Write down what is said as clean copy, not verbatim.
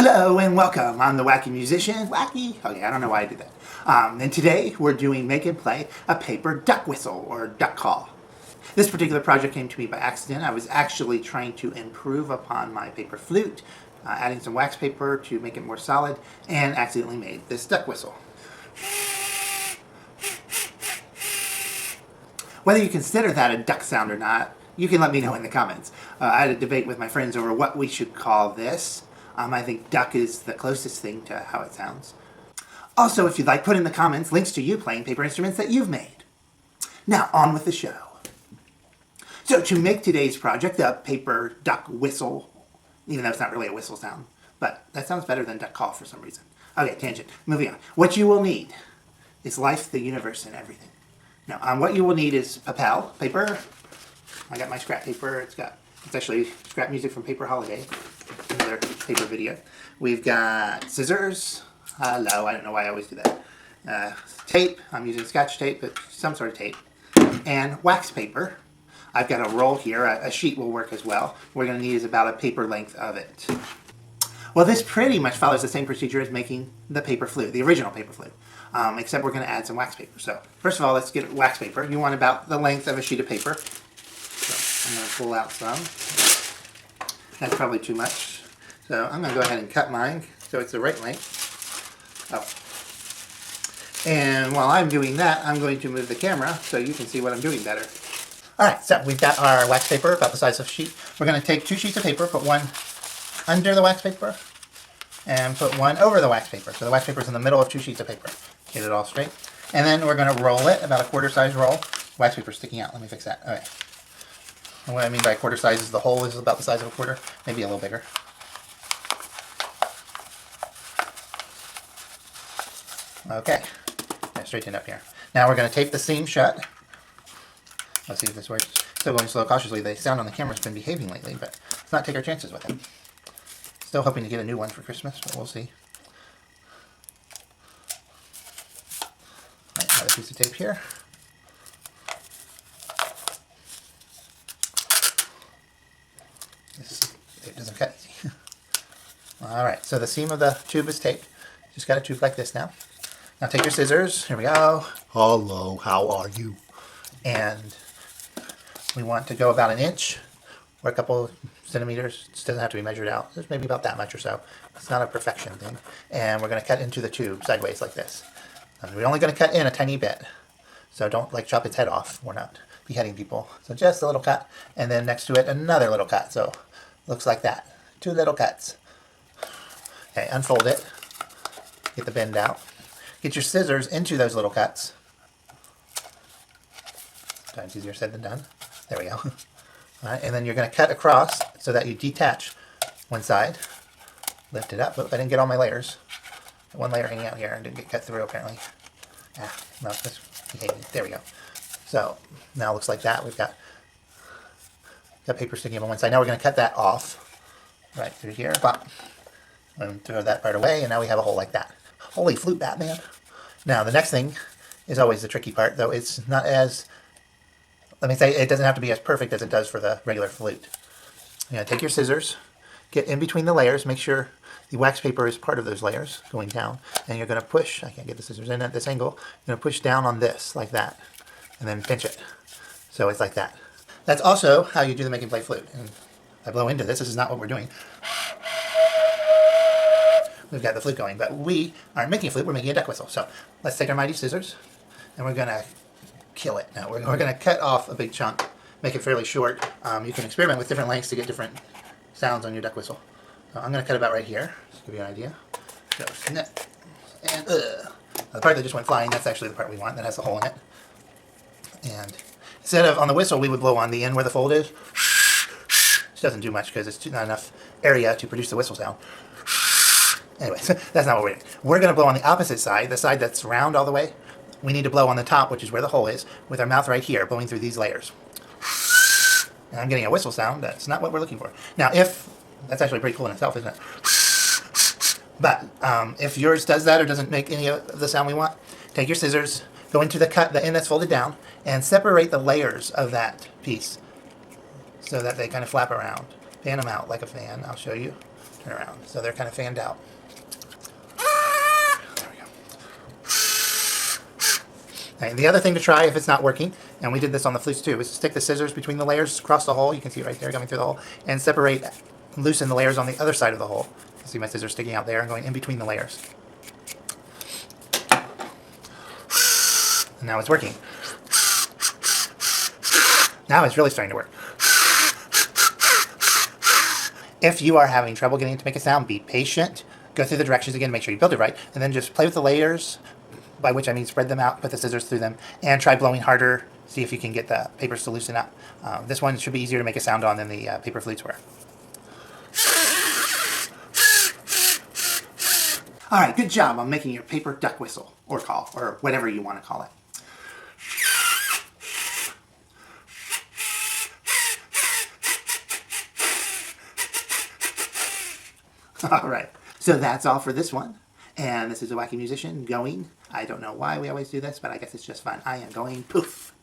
Hello and welcome. I'm the Wacky Musician. Wacky? Okay, I don't know why I did that. And today we're doing Make and Play a paper duck whistle or duck call. This particular project came to me by accident. I was actually trying to improve upon my paper flute, adding some wax paper to make it more solid, and accidentally made this duck whistle. Whether you consider that a duck sound or not, you can let me know in the comments. I had a debate with my friends over what we should call this. I think duck is the closest thing to how it sounds. Also, if you'd like, put in the comments links to you playing paper instruments that you've made. Now, on with the show. So, to make today's project a paper duck whistle, even though it's not really a whistle sound, but that sounds better than duck call for some reason. Okay, tangent. Moving on. What you will need is life, the universe, and everything. Now, what you will need is papel, paper. I got my scrap paper. It's actually scrap music from Paper Holiday, another paper video. We've got scissors. Hello, I don't know why I always do that. Tape. I'm using Scotch tape, but some sort of tape. And wax paper. I've got a roll here. A sheet will work as well. What we're going to need is about a paper length of it. Well, this pretty much follows the same procedure as making the paper flute, the original paper flute, except we're going to add some wax paper. So, first of all, let's get wax paper. You want about the length of a sheet of paper. So, I'm going to pull out some. That's probably too much. So, I'm going to go ahead and cut mine so it's the right length. Oh. And while I'm doing that, I'm going to move the camera so you can see what I'm doing better. Alright, so we've got our wax paper about the size of a sheet. We're going to take two sheets of paper, put one under the wax paper, and put one over the wax paper. So the wax paper is in the middle of two sheets of paper. Get it all straight. And then we're going to roll it, about a quarter size roll. Wax paper sticking out. Let me fix that. Okay. And what I mean by quarter size is the hole is about the size of a quarter, maybe a little bigger. Okay. Straighten it up here. Now we're going to tape the seam shut. Let's see if this works. Still going slow, cautiously. The sound on the camera's been behaving lately, but let's not take our chances with it. Still hoping to get a new one for Christmas, but we'll see. Right, another piece of tape here. This tape doesn't cut easy. Alright, so the seam of the tube is taped. Just got a tube like this now. Now take your scissors. Here we go. Hello, how are you? And we want to go about an inch or a couple centimeters. It doesn't have to be measured out. There's maybe about that much or so. It's not a perfection thing. And we're going to cut into the tube sideways like this. And we're only going to cut in a tiny bit. So don't like chop its head off. We're not beheading people. So just a little cut. And then next to it, another little cut. So looks like that. Two little cuts. Okay, unfold it. Get the bend out. Get your scissors into those little cuts. Times easier said than done. There we go. All right, and then you're going to cut across so that you detach one side. Lift it up. Oop, I didn't get all my layers. One layer hanging out here and didn't get cut through apparently. No, there we go. So now it looks like that. We've got paper sticking up on one side. Now we're going to cut that off right through here. Pop. And throw that part away, and now we have a hole like that. Holy flute, Batman! Now the next thing is always the tricky part, though it's not as, let me say, it doesn't have to be as perfect as it does for the regular flute. You're going to take your scissors, get in between the layers, make sure the wax paper is part of those layers going down, and you're going to push, I can't get the scissors in at this angle, you're going to push down on this, like that, and then pinch it. So it's like that. That's also how you do the Make and Play flute. And I blow into this is not what we're doing. We've got the flute going, but we aren't making a flute, we're making a duck whistle. So let's take our mighty scissors, and we're going to kill it. Now we're going to cut off a big chunk, make it fairly short. You can experiment with different lengths to get different sounds on your duck whistle. So I'm going to cut about right here, just to give you an idea. So snip, and the part that just went flying, that's actually the part we want, that has the hole in it. And instead of on the whistle, we would blow on the end where the fold is. Which doesn't do much because it's not enough area to produce the whistle sound. Anyway, that's not what we're doing. We're going to blow on the opposite side, the side that's round all the way. We need to blow on the top, which is where the hole is, with our mouth right here, blowing through these layers. And I'm getting a whistle sound. That's not what we're looking for. Now, that's actually pretty cool in itself, isn't it? But if yours does that or doesn't make any of the sound we want, take your scissors, go into the end that's folded down, and separate the layers of that piece so that they kind of flap around. Fan them out like a fan. I'll show you. turn around. So they're kind of fanned out. There we go. And the other thing to try if it's not working, and we did this on the flutes too, is stick the scissors between the layers across the hole. You can see it right there coming through the hole, and separate, loosen the layers on the other side of the hole. You see my scissors sticking out there and going in between the layers. And now it's working. Now it's really starting to work. If you are having trouble getting it to make a sound, be patient. Go through the directions again, make sure you build it right, and then just play with the layers, by which I mean spread them out, put the scissors through them, and try blowing harder. See if you can get the papers to loosen up. This one should be easier to make a sound on than the paper flutes were. All right, good job on making your paper duck whistle, or call, or whatever you want to call it. All right, so that's all for this one. And this is a Wacky Musician going. I don't know why we always do this, but I guess it's just fun. I am going poof.